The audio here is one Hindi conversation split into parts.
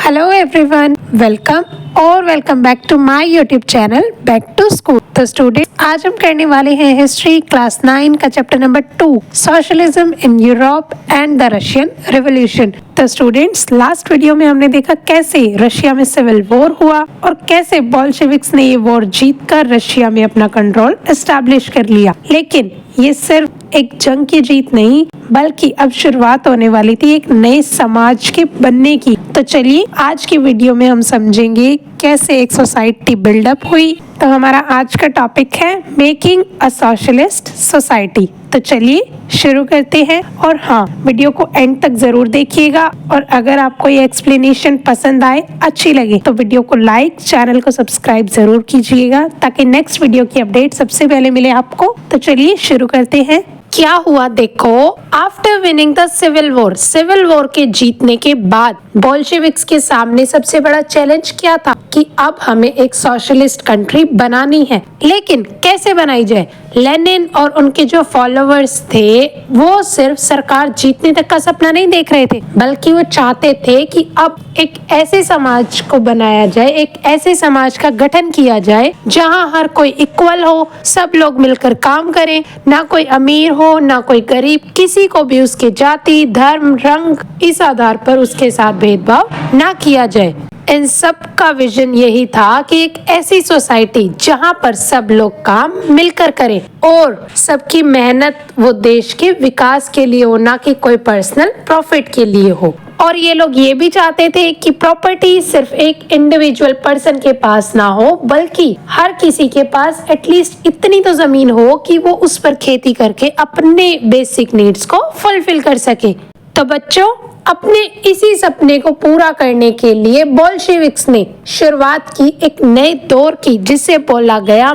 Hello everyone, welcome back to my YouTube channel back to school. तो स्टूडेंट, आज हम करने वाले हैं हिस्ट्री क्लास 9 का chapter number 2, socialism in Europe and the Russian revolution. तो स्टूडेंट्स, लास्ट वीडियो में हमने देखा कैसे रशिया में सिविल वॉर हुआ और कैसे बोल्शेविक्स ने ये वॉर जीतकर रशिया में अपना कंट्रोल एस्टैब्लिश कर लिया। लेकिन ये सिर्फ एक जंग की जीत नहीं, बल्कि अब शुरुआत होने वाली थी एक नए समाज के बनने की। तो चलिए आज की वीडियो में हम समझेंगे कैसे एक सोसाइटी बिल्डअप हुई। तो हमारा आज का टॉपिक है मेकिंग अ सोशलिस्ट सोसाइटी। तो चलिए शुरू करते हैं। और हाँ, वीडियो को एंड तक जरूर देखिएगा और अगर आपको ये एक्सप्लेनेशन पसंद आए, अच्छी लगे, तो वीडियो को लाइक, चैनल को सब्सक्राइब जरूर कीजिएगा ताकि नेक्स्ट वीडियो की अपडेट सबसे पहले मिले आपको। तो चलिए शुरू करते हैं। क्या हुआ देखो, after winning the civil war के जीतने के बाद बोल्शेविक्स के सामने सबसे बड़ा चैलेंज क्या था कि अब हमें एक सोशलिस्ट कंट्री बनानी है। लेकिन कैसे बनाई जाए? लेनिन और उनके जो फॉलोअर्स थे वो सिर्फ सरकार जीतने तक का सपना नहीं देख रहे थे, बल्कि वो चाहते थे कि अब एक ऐसे समाज को बनाया जाए, एक ऐसे समाज का गठन किया जाए जहां हर कोई इक्वल हो, सब लोग मिलकर काम करें, ना कोई अमीर हो ना कोई गरीब, किसी को भी उसके जाति, धर्म, रंग, इस आधार पर उसके साथ भेदभाव ना किया जाए। इन सब का विजन यही था कि एक ऐसी सोसाइटी जहां पर सब लोग काम मिलकर करें और सबकी मेहनत वो देश के विकास के लिए हो, ना कि कोई पर्सनल प्रॉफिट के लिए हो। और ये लोग ये भी चाहते थे कि प्रॉपर्टी सिर्फ एक इंडिविजुअल पर्सन के पास ना हो, बल्कि हर किसी के पास एटलीस्ट इतनी तो जमीन हो कि वो उस पर खेती करके अपने बेसिक नीड्स को फुलफिल कर सके। तो बच्चों, अपने इसी सपने को पूरा करने के लिए बोल्शेविक्स ने शुरुआत की एक नए दौर की, जिसे बोला गया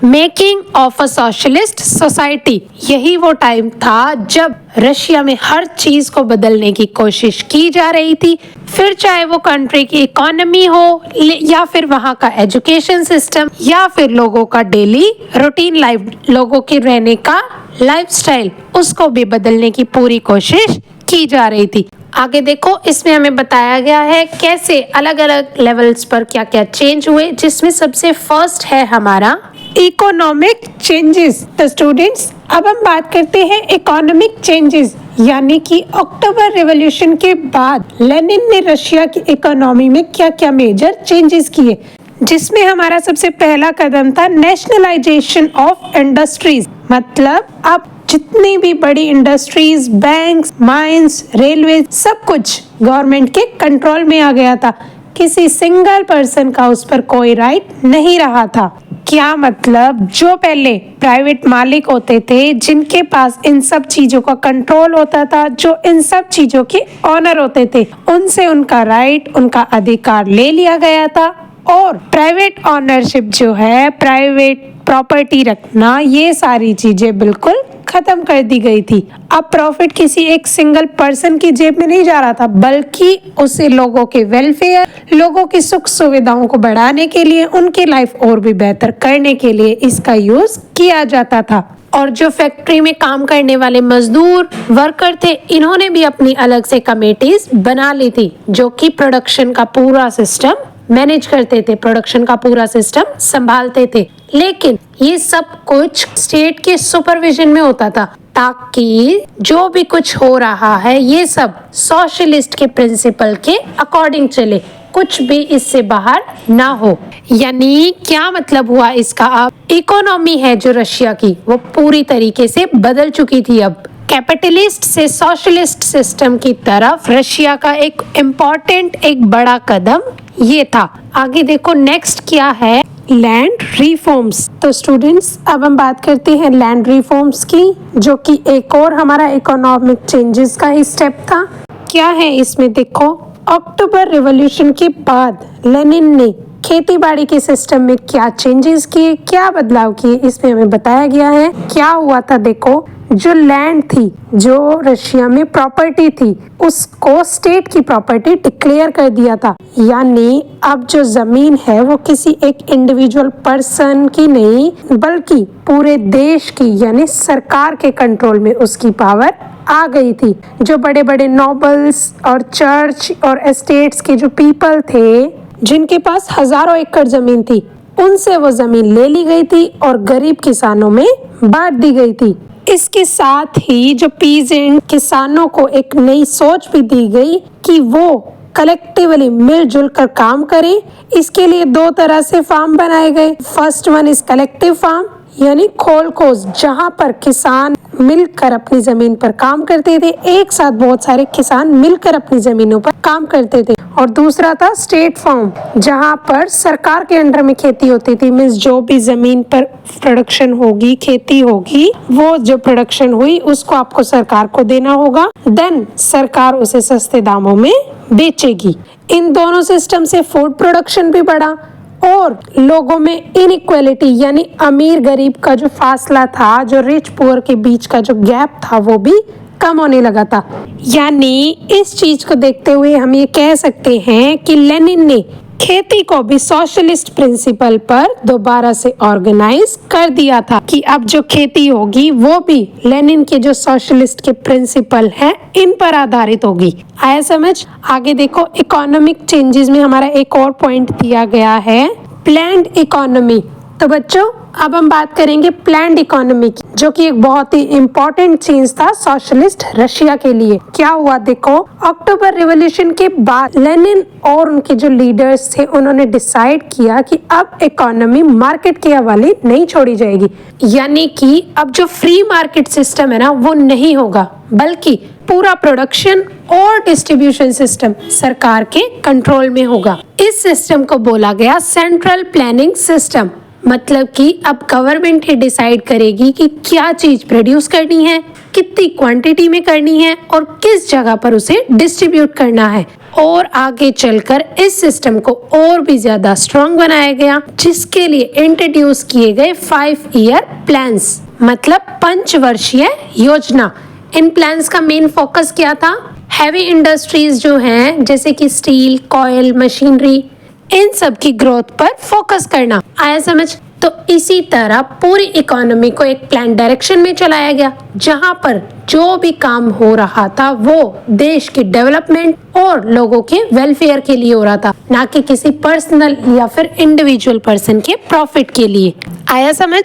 making of a socialist society. यही वो टाइम था जब रशिया में हर चीज को बदलने की कोशिश की जा रही थी, फिर चाहे वो कंट्री की इकोनॉमी हो या फिर वहाँ का एजुकेशन सिस्टम या फिर लोगों का डेली रूटीन लाइफ, लोगों के रहने का लाइफस्टाइल, उसको भी बदलने की पूरी कोशिश की जा रही थी। आगे देखो, इसमें हमें बताया गया है कैसे अलग अलग लेवल्स पर क्या क्या चेंज हुए, जिसमें सबसे फर्स्ट है हमारा इकोनॉमिक चेंजेस। तो स्टूडेंट्स, अब हम बात करते हैं इकोनॉमिक चेंजेस, यानी कि अक्टूबर रिवॉल्यूशन के बाद लेनिन ने रशिया की इकोनॉमी में क्या क्या मेजर चेंजेस किए, जिसमें हमारा सबसे पहला कदम था नेशनलाइजेशन ऑफ इंडस्ट्रीज। मतलब अब जितनी भी बड़ी इंडस्ट्रीज, बैंक्स, माइंस, रेलवे, सब कुछ गवर्नमेंट के कंट्रोल में आ गया था। किसी सिंगल पर्सन का उस पर कोई राइट नहीं रहा था। क्या मतलब, जो पहले प्राइवेट मालिक होते थे, जिनके पास इन सब चीजों का कंट्रोल होता था, जो इन सब चीजों के ऑनर होते थे, उनसे उनका राइट, उनका अधिकार ले लिया गया था। और प्राइवेट ऑनरशिप जो है, प्राइवेट प्रॉपर्टी रखना, ये सारी चीजें बिल्कुल खत्म कर दी गई थी। अब प्रॉफिट किसी एक सिंगल पर्सन की जेब में नहीं जा रहा था, बल्कि उसे लोगों के वेलफेयर, लोगों की सुख सुविधाओं को बढ़ाने के लिए, उनकी लाइफ और भी बेहतर करने के लिए इसका यूज किया जाता था। और जो फैक्ट्री में काम करने वाले मजदूर, वर्कर थे, इन्होंने भी अपनी अलग से कमेटीज बना ली थी, जो कि प्रोडक्शन का पूरा सिस्टम मैनेज करते थे, प्रोडक्शन का पूरा सिस्टम संभालते थे। लेकिन ये सब कुछ स्टेट के सुपरविजन में होता था, ताकि जो भी कुछ हो रहा है ये सब सोशलिस्ट के प्रिंसिपल के अकॉर्डिंग चले, कुछ भी इससे बाहर ना हो। यानी क्या मतलब हुआ इसका? अब इकोनॉमी है जो रशिया की, वो पूरी तरीके से बदल चुकी थी। अब कैपिटलिस्ट से सोशलिस्ट सिस्टम की तरफ रशिया का एक इम्पोर्टेंट, एक बड़ा कदम ये था। आगे देखो, नेक्स्ट क्या है? Land reforms. तो स्टूडेंट्स, अब हम बात करते हैं लैंड रिफॉर्म्स की, जो कि एक और हमारा इकोनॉमिक चेंजेस का ही स्टेप था। क्या है इसमें? देखो, अक्टूबर रिवॉल्यूशन के बाद लेनिन ने खेती बाड़ी के सिस्टम में क्या चेंजेस किए, क्या बदलाव किए, इसमें हमें बताया गया है। क्या हुआ था देखो, जो लैंड थी, जो रशिया में प्रॉपर्टी थी, उसको स्टेट की प्रॉपर्टी डिक्लेयर कर दिया था। यानी अब जो जमीन है वो किसी एक इंडिविजुअल पर्सन की नहीं, बल्कि पूरे देश की, यानी सरकार के कंट्रोल में उसकी पावर आ गई थी। जो बड़े बड़े नोबल्स और चर्च और एस्टेट्स के जो पीपल थे, जिनके पास हजारों एकड़ जमीन थी, उनसे वो जमीन ले ली गई थी और गरीब किसानों में बांट दी गई थी। इसके साथ ही जो पीजेंट किसानों को एक नई सोच भी दी गई कि वो कलेक्टिवली मिलजुल कर काम करें। इसके लिए दो तरह से फार्म बनाए गए। First one is collective farm, यानी खोल खोज, जहाँ पर किसान मिलकर अपनी जमीन पर काम करते थे। एक साथ बहुत सारे किसान मिलकर अपनी जमीनों पर काम करते थे। और दूसरा था स्टेट फार्म, जहाँ पर सरकार के अंडर में खेती होती थी। मीन्स जो भी जमीन पर प्रोडक्शन होगी, खेती होगी, वो जो प्रोडक्शन हुई उसको आपको सरकार को देना होगा। देन सरकार उसे सस्ते दामों में बेचेगी। इन दोनों सिस्टम से फूड प्रोडक्शन भी बढ़ा और लोगों में इनइक्वालिटी यानी अमीर गरीब का जो फासला था, जो रिच पुअर के बीच का जो गैप था, वो भी कम होने लगा था। यानी इस चीज को देखते हुए हम ये कह सकते हैं कि लेनिन ने खेती को भी सोशलिस्ट प्रिंसिपल पर दोबारा से ऑर्गेनाइज कर दिया था कि अब जो खेती होगी वो भी लेनिन के जो सोशलिस्ट के प्रिंसिपल हैं इन पर आधारित होगी। आया समझ? आगे देखो, इकोनॉमिक चेंजेस में हमारा एक और पॉइंट दिया गया है, प्लान्ड इकोनॉमी। तो बच्चों अब हम बात करेंगे प्लान्ड इकोनॉमी की, जो कि एक बहुत ही इम्पोर्टेंट चेंज था सोशलिस्ट रशिया के लिए। क्या हुआ देखो, अक्टूबर रिवॉल्यूशन के बाद लेनिन और उनके जो लीडर्स थे, उन्होंने डिसाइड किया कि अब इकोनॉमी मार्केट के हवाले नहीं छोड़ी जाएगी। यानी कि अब जो फ्री मार्केट सिस्टम है ना, वो नहीं होगा, बल्कि पूरा प्रोडक्शन और डिस्ट्रीब्यूशन सिस्टम सरकार के कंट्रोल में होगा। इस सिस्टम को बोला गया सेंट्रल प्लानिंग सिस्टम। मतलब कि अब गवर्नमेंट ही डिसाइड करेगी कि क्या चीज प्रोड्यूस करनी है, कितनी क्वांटिटी में करनी है और किस जगह पर उसे डिस्ट्रीब्यूट करना है। और आगे चलकर इस सिस्टम को और भी ज्यादा स्ट्रॉन्ग बनाया गया, जिसके लिए इंट्रोड्यूस किए गए 5 ईयर प्लान्स, मतलब पंचवर्षीय योजना। इन प्लान्स का मेन फोकस क्या था? हैवी इंडस्ट्रीज जो हैं, जैसे कि स्टील, कॉयल, मशीनरी, इन सब की ग्रोथ पर फोकस करना। आया समझ? तो इसी तरह पूरी इकोनॉमी को एक प्लान डायरेक्शन में चलाया गया, जहां पर जो भी काम हो रहा था वो देश की डेवलपमेंट और लोगों के वेलफेयर के लिए हो रहा था, ना कि किसी पर्सनल या फिर इंडिविजुअल पर्सन के प्रॉफिट के लिए। आया समझ?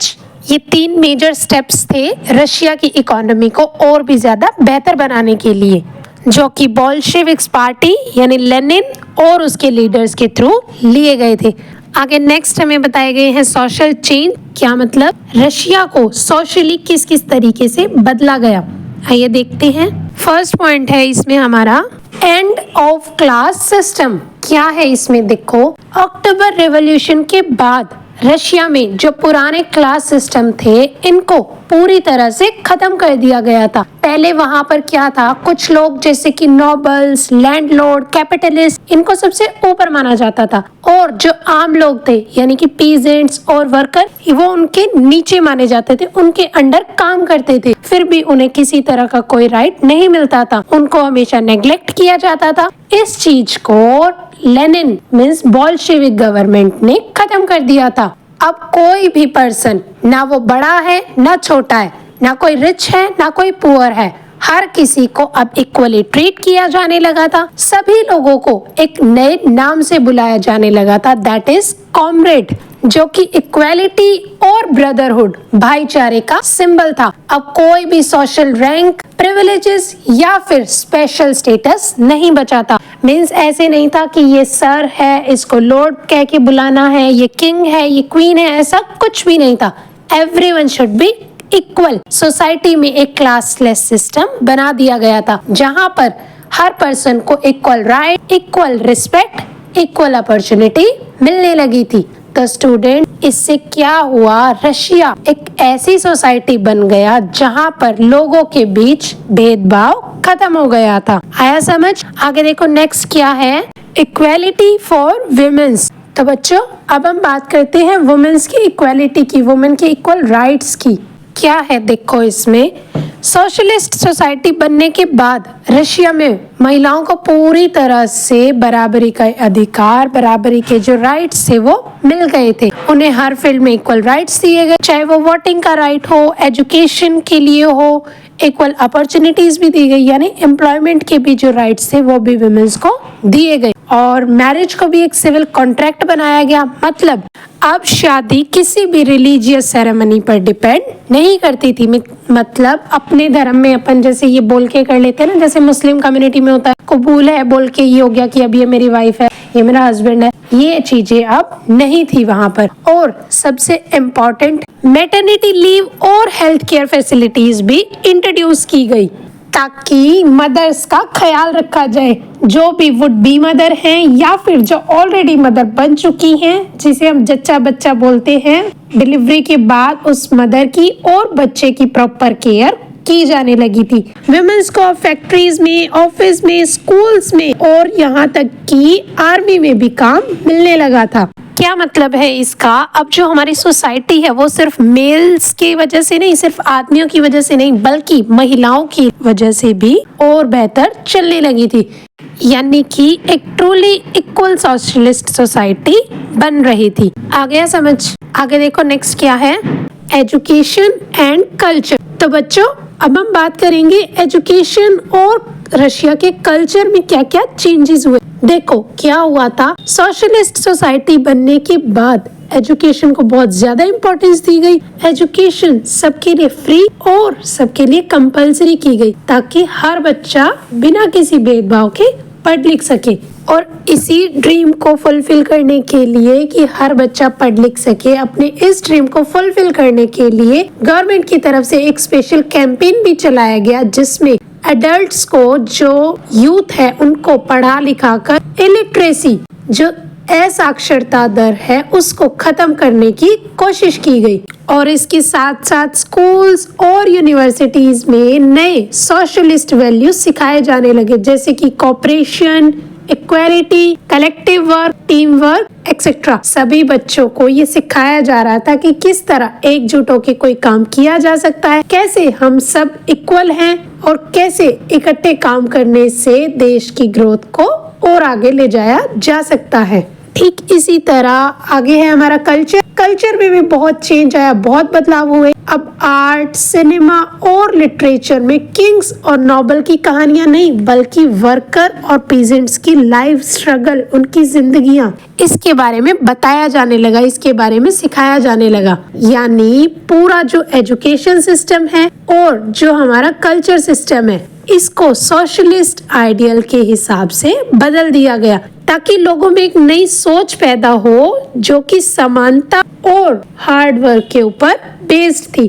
ये 3 मेजर स्टेप्स थे रशिया की इकोनॉमी को और भी ज्यादा बेहतर बनाने के लिए, जो कि बोल्शेविक्स पार्टी यानी लेनिन और उसके लीडर्स के थ्रू लिए गए थे। आगे नेक्स्ट हमें बताए गए हैं सोशल चेंज। क्या मतलब? रशिया को सोशली किस किस तरीके से बदला गया, आइए देखते हैं। फर्स्ट पॉइंट है इसमें हमारा एंड ऑफ क्लास सिस्टम। क्या है इसमें? देखो, अक्टूबर रेवोल्यूशन के बाद रशिया में जो पुराने क्लास सिस्टम थे, इनको पूरी तरह से खत्म कर दिया गया था। पहले वहां पर क्या था, कुछ लोग जैसे कि नोबल्स, लैंडलॉर्ड, कैपिटलिस्ट, इनको सबसे ऊपर माना जाता था, और जो आम लोग थे यानी कि पीजेंट्स और वर्कर, वो उनके नीचे माने जाते थे, उनके अंडर काम करते थे। फिर भी उन्हें किसी तरह का कोई राइट नहीं मिलता था, उनको हमेशा नेग्लेक्ट किया जाता था। इस चीज को लेनिन मीन्स बोल्शेविक गवर्नमेंट ने खत्म कर दिया था। अब कोई भी पर्सन, ना वो बड़ा है ना छोटा है, ना कोई रिच है ना कोई पुअर है, हर किसी को अब इक्वली ट्रीट किया जाने लगा था। सभी लोगों को एक नए नाम से बुलाया जाने लगा था, दैट इज कॉमरेड, जो कि इक्वालिटी और ब्रदरहुड, भाईचारे का सिंबल था। अब कोई भी सोशल रैंक, प्रिविलेजेस या फिर स्पेशल स्टेटस नहीं बचा था। मीन्स ऐसे नहीं था कि ये सर है, इसको लॉर्ड कह के बुलाना है, ये किंग है, ये क्वीन है, ऐसा कुछ भी नहीं था। Everyone should be equal. Society में एक क्लासलेस सिस्टम बना दिया गया था, जहां पर हर पर्सन को equal right, equal respect, equal opportunity मिलने लगी थी। तो स्टूडेंट, इससे क्या हुआ, रशिया एक ऐसी सोसाइटी बन गया जहां पर लोगों के बीच भेदभाव खत्म हो गया था। आया समझ? आगे देखो नेक्स्ट क्या है, इक्वालिटी फॉर विमेन्स। तो बच्चों अब हम बात करते हैं वुमेन्स की इक्वालिटी की, वुमेन के इक्वल राइट्स की। क्या है देखो इसमें, सोशलिस्ट सोसाइटी बनने के बाद रशिया में महिलाओं को पूरी तरह से बराबरी का अधिकार, बराबरी के जो राइट्स थे वो मिल गए थे। उन्हें हर फील्ड में इक्वल राइट्स दिए गए, चाहे वो वोटिंग का राइट हो, एजुकेशन के लिए हो, इक्वल अपॉर्चुनिटीज भी दी गई, यानी एम्प्लॉयमेंट के भी जो राइट्स थे वो भी वुमेन्स को दिए गए। और मैरिज को भी एक सिविल कॉन्ट्रैक्ट बनाया गया, मतलब अब शादी किसी भी रिलीजियस सेरेमनी पर डिपेंड नहीं करती थी। मतलब अपने धर्म में अपन जैसे ये बोल के कर लेते हैं ना, जैसे मुस्लिम कम्युनिटी में होता है, कबूल है बोल के ये हो गया कि अब ये मेरी वाइफ है, ये मेरा हस्बैंड है, ये चीजें अब नहीं थी वहां पर। और सबसे इम्पोर्टेंट, मैटरनिटी लीव और हेल्थ केयर फैसिलिटीज भी इंट्रोड्यूस की गई ताकि मदर्स का ख्याल रखा जाए, जो भी वुड बी मदर हैं या फिर जो ऑलरेडी मदर बन चुकी हैं, जिसे हम जच्चा बच्चा बोलते हैं। डिलीवरी के बाद उस मदर की और बच्चे की प्रॉपर केयर की जाने लगी थी। वुमेन्स को फैक्ट्रीज में, ऑफिस में, स्कूल्स में और यहाँ तक कि आर्मी में भी काम मिलने लगा था। क्या मतलब है इसका? अब जो हमारी सोसाइटी है वो सिर्फ मेल्स की वजह से नहीं, सिर्फ आदमियों की वजह से नहीं, बल्कि महिलाओं की वजह से भी और बेहतर चलने लगी थी। यानी कि एक ट्रूली इक्वल सोशलिस्ट सोसाइटी बन रही थी। आ गया समझ? आगे देखो नेक्स्ट क्या है, एजुकेशन एंड कल्चर। तो बच्चों अब हम बात करेंगे एजुकेशन और रशिया के कल्चर में क्या क्या चेंजेस हुए। देखो क्या हुआ था, सोशलिस्ट सोसाइटी बनने के बाद एजुकेशन को बहुत ज्यादा इम्पोर्टेंस दी गई। एजुकेशन सबके लिए फ्री और सबके लिए कंपलसरी की गई ताकि हर बच्चा बिना किसी भेदभाव के पढ़ लिख सके। और इसी ड्रीम को फुलफिल करने के लिए कि हर बच्चा पढ़ लिख सके, अपने इस ड्रीम को फुलफिल करने के लिए गवर्नमेंट की तरफ से एक स्पेशल कैंपेन भी चलाया गया, जिसमें एडल्ट्स को, जो यूथ है, उनको पढ़ा लिखा कर इलिटरेसी, जो असाक्षरता दर है, उसको खत्म करने की कोशिश की गई। और इसके साथ साथ स्कूल्स और यूनिवर्सिटीज में नए सोशलिस्ट वैल्यूज सिखाए जाने लगे, जैसे कि cooperation, equality, collective work, team work etcetera. सभी बच्चों को ये सिखाया जा रहा था कि किस तरह एकजुट होकर कोई काम किया जा सकता है, कैसे हम सब इक्वल हैं और कैसे इकट्ठे काम करने से देश की ग्रोथ को और आगे ले जाया जा सकता है। ठीक इसी तरह आगे है हमारा कल्चर। कल्चर में भी बहुत चेंज आया, बहुत बदलाव हुए। अब आर्ट, सिनेमा और लिटरेचर में किंग्स और नोबल की कहानियां नहीं, बल्कि वर्कर और पीजेंट्स की लाइफ स्ट्रगल, उनकी जिंदगियां, इसके बारे में बताया जाने लगा, इसके बारे में सिखाया जाने लगा। यानी पूरा जो एजुकेशन सिस्टम है और जो हमारा कल्चर सिस्टम है, इसको सोशलिस्ट आइडियल के हिसाब से बदल दिया गया ताकि लोगों में एक नई सोच पैदा हो जो कि समानता और हार्ड वर्क के ऊपर बेस्ड थी।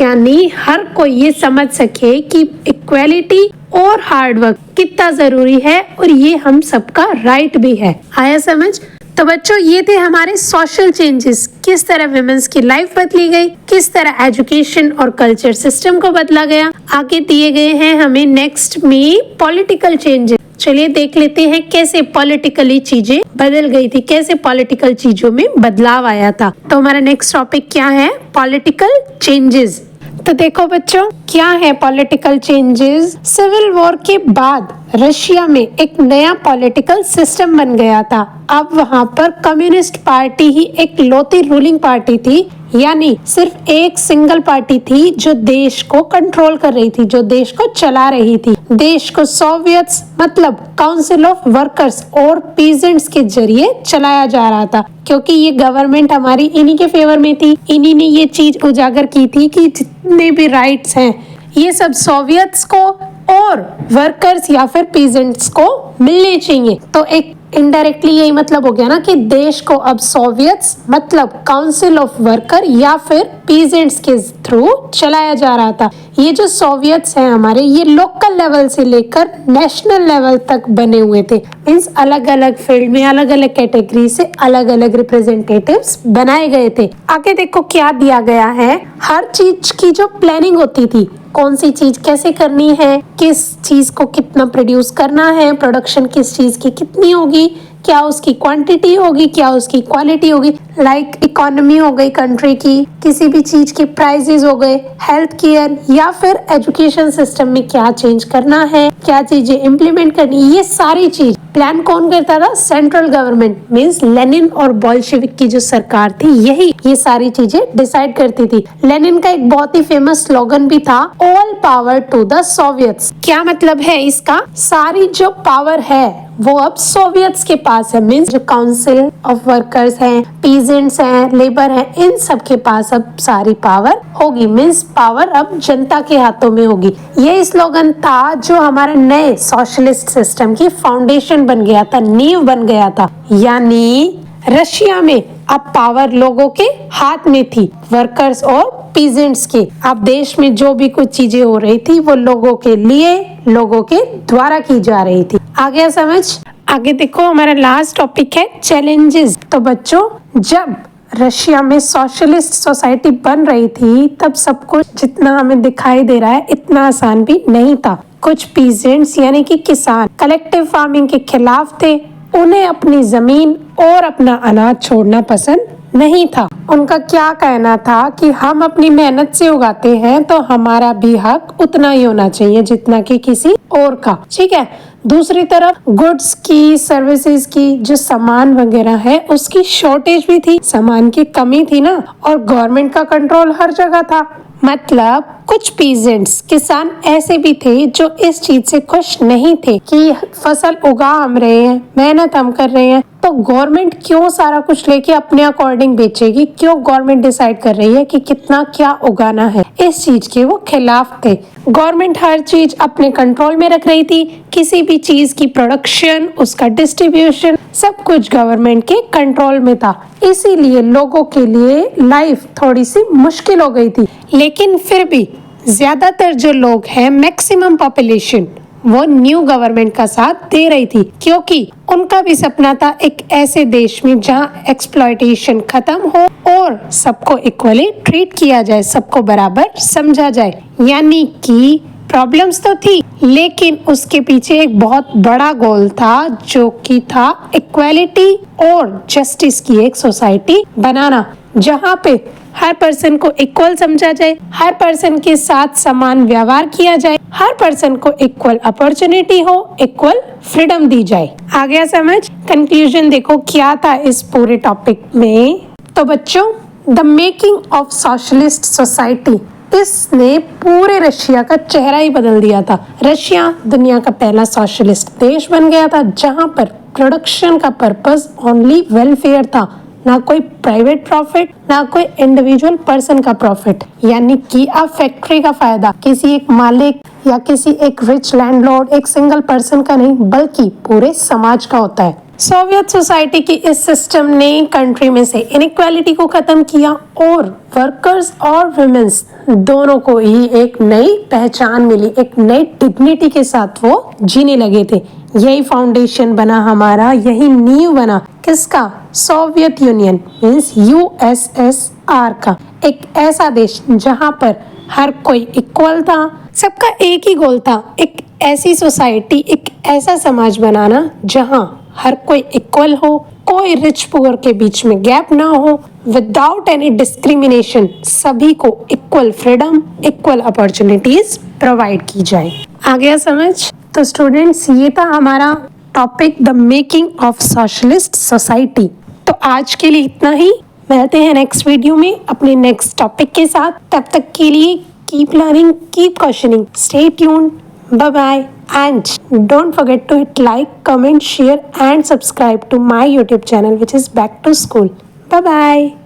यानी हर कोई ये समझ सके कि इक्वालिटी और हार्ड वर्क कितना जरूरी है और ये हम सबका राइट भी है। आया समझ? तो बच्चों ये थे हमारे सोशल चेंजेस, किस तरह वुमेन्स की लाइफ बदली गई, किस तरह एजुकेशन और कल्चर सिस्टम को बदला गया। आगे दिए गए हैं हमें नेक्स्ट में पॉलिटिकल चेंजेस। चलिए देख लेते हैं कैसे पॉलिटिकली चीजें बदल गई थी, कैसे पॉलिटिकल चीजों में बदलाव आया था। तो हमारा नेक्स्ट टॉपिक क्या है, पॉलिटिकल चेंजेस। तो देखो बच्चों क्या है पॉलिटिकल चेंजेस। सिविल वॉर के बाद रशिया में एक नया पॉलिटिकल सिस्टम बन गया था। अब वहां पर कम्युनिस्ट पार्टी ही एक लौती रूलिंग पार्टी थी, यानी सिर्फ एक सिंगल पार्टी थी जो देश को कंट्रोल कर रही थी, जो देश को चला रही थी। देश को सोवियत्स मतलब काउंसिल ऑफ वर्कर्स और पीजेंट्स के जरिए चलाया जा रहा था, क्योंकि ये गवर्नमेंट हमारी इन्हीं के फेवर में थी। इन्हीं ने ये चीज उजागर की थी कि जितने भी राइट्स हैं ये सब सोवियत्स को और वर्कर्स या फिर पीजेंट्स को मिलने चाहिए। तो एक इनडायरेक्टली यही मतलब हो गया ना कि देश को अब सोवियत्स मतलब काउंसिल ऑफ वर्कर या फिर पीजेंट्स के थ्रू चलाया जा रहा था। ये जो सोवियत्स हैं हमारे, ये लोकल लेवल से लेकर नेशनल लेवल तक बने हुए थे। मींस अलग अलग फील्ड में अलग अलग कैटेगरी से अलग अलग रिप्रेजेंटेटिव्स बनाए गए थे। आगे देखो क्या दिया गया है, हर चीज की जो प्लानिंग होती थी, कौन सी चीज कैसे करनी है, किस चीज को कितना प्रोड्यूस करना है, प्रोडक्शन किस चीज की कितनी होगी, क्या उसकी क्वांटिटी होगी, क्या उसकी क्वालिटी होगी। लाइक इकोनॉमी हो गई कंट्री की, किसी भी चीज के प्राइसेस हो गए, हेल्थ केयर या फिर एजुकेशन सिस्टम में क्या चेंज करना है, क्या चीजें इम्प्लीमेंट करनी, ये सारी चीज प्लान कौन करता था? सेंट्रल गवर्नमेंट मींस लेनिन और बोल्शेविक की जो सरकार थी, यही ये सारी चीजें डिसाइड करती थी। लेनिन का एक बहुत ही फेमस स्लोगन भी था, all power to the soviets. क्या मतलब है इसका? सारी जो पावर है वो अब सोवियट्स के पास है। मींस जो काउंसिल ऑफ वर्कर्स हैं, पीजेंट्स हैं, लेबर हैं, इन सब के पास अब सारी पावर होगी। मींस पावर अब जनता के हाथों में होगी। ये स्लोगन था जो हमारे नए सोशलिस्ट सिस्टम की फाउंडेशन बन गया था, नींव बन गया था। यानी रशिया में अब पावर लोगों के हाथ में थी, वर्कर्स और पीजेंट्स के। अब देश में जो भी कुछ चीजें हो रही थी वो लोगों के लिए, लोगों के द्वारा की जा रही थी। आ गया समझ? आगे देखो, हमारा लास्ट टॉपिक है चैलेंजेस। तो बच्चों, जब रशिया में सोशलिस्ट सोसाइटी बन रही थी तब सब कुछ जितना हमें दिखाई दे रहा है इतना आसान भी नहीं था। कुछ पीजेंट्स यानी कि किसान कलेक्टिव फार्मिंग के खिलाफ थे। उन्हें अपनी जमीन और अपना अनाज छोड़ना पसंद नहीं था। उनका क्या कहना था कि हम अपनी मेहनत से उगाते हैं तो हमारा भी हक उतना ही होना चाहिए जितना कि किसी और का। ठीक है। दूसरी तरफ गुड्स की, सर्विसेज की, जो सामान वगैरह है उसकी शॉर्टेज भी थी, सामान की कमी थी ना, और गवर्नमेंट का कंट्रोल हर जगह था। मतलब कुछ पीजेंट्स, किसान ऐसे भी थे जो इस चीज से खुश नहीं थे कि फसल उगा हम रहे हैं, मेहनत हम कर रहे हैं, तो गवर्नमेंट क्यों सारा कुछ लेके अपने अकॉर्डिंग बेचेगी? क्यों गवर्नमेंट डिसाइड कर रही है कि कितना क्या उगाना है? इस चीज के वो खिलाफ थे। गवर्नमेंट हर चीज अपने कंट्रोल में रख रही थी। किसी भी चीज की प्रोडक्शन, उसका डिस्ट्रीब्यूशन, सब कुछ गवर्नमेंट के कंट्रोल में था। इसीलिए लोगों के लिए लाइफ थोड़ी सी मुश्किल हो गई थी। लेकिन फिर भी ज्यादातर जो लोग हैं, मैक्सिमम पॉपुलेशन, वो न्यू गवर्नमेंट का साथ दे रही थी, क्योंकि उनका भी सपना था एक ऐसे देश में जहाँ एक्सप्लॉयटेशन खत्म हो और सबको इक्वली ट्रीट किया जाए, सबको बराबर समझा जाए। यानी कि प्रॉब्लम्स तो थी, लेकिन उसके पीछे एक बहुत बड़ा गोल था जो कि था इक्वालिटी और जस्टिस की एक सोसाइटी बनाना, जहाँ पे हर पर्सन को इक्वल समझा जाए, हर पर्सन के साथ समान व्यवहार किया जाए, हर पर्सन को इक्वल अपॉर्चुनिटी हो, इक्वल फ्रीडम दी जाए। आ गया समझ? कंक्लूजन देखो क्या था इस पूरे टॉपिक में। तो बच्चों, the making of socialist society, इसने पूरे रशिया का चेहरा ही बदल दिया था। रशिया दुनिया का पहला सोशलिस्ट देश बन गया था जहां पर प्रोडक्शन का पर्पस ओनली वेलफेयर था, ना कोई प्राइवेट प्रॉफिट, ना कोई इंडिविजुअल पर्सन का प्रॉफिट। यानी कि अब फैक्ट्री का फायदा किसी एक मालिक या किसी एक रिच लैंडलॉर्ड, एक सिंगल पर्सन का नहीं, बल्कि पूरे समाज का होता है। सोवियत सोसाइटी की इस सिस्टम ने कंट्री में से इनइक्वालिटी को खत्म किया और वर्कर्स और वुमेन्स दोनों को ही एक नई पहचान मिली, एक नई डिग्निटी के साथ वो जीने लगे थे। यही फाउंडेशन बना हमारा, यही नींव बना किसका? सोवियत यूनियन मींस यूएसएसआर का। एक ऐसा देश जहां पर हर कोई इक्वल था, सबका एक ही गोल था, एक ऐसी सोसाइटी, एक ऐसा समाज बनाना जहां हर कोई इक्वल हो, कोई रिच पुअर के बीच में गैप ना हो, विदाउट एनी डिस्क्रिमिनेशन सभी को equal freedom, equal opportunities provide की जाए। आ गया समझ? तो स्टूडेंट्स, ये था हमारा topic, the making of socialist society. तो आज के लिए इतना ही। मिलते हैं नेक्स्ट वीडियो में अपने नेक्स्ट टॉपिक के साथ। तब तक के लिए keep learning, keep questioning, stay tuned, bye bye, and don't forget to hit like, comment, share and subscribe to my YouTube channel which is Back to School. Bye bye.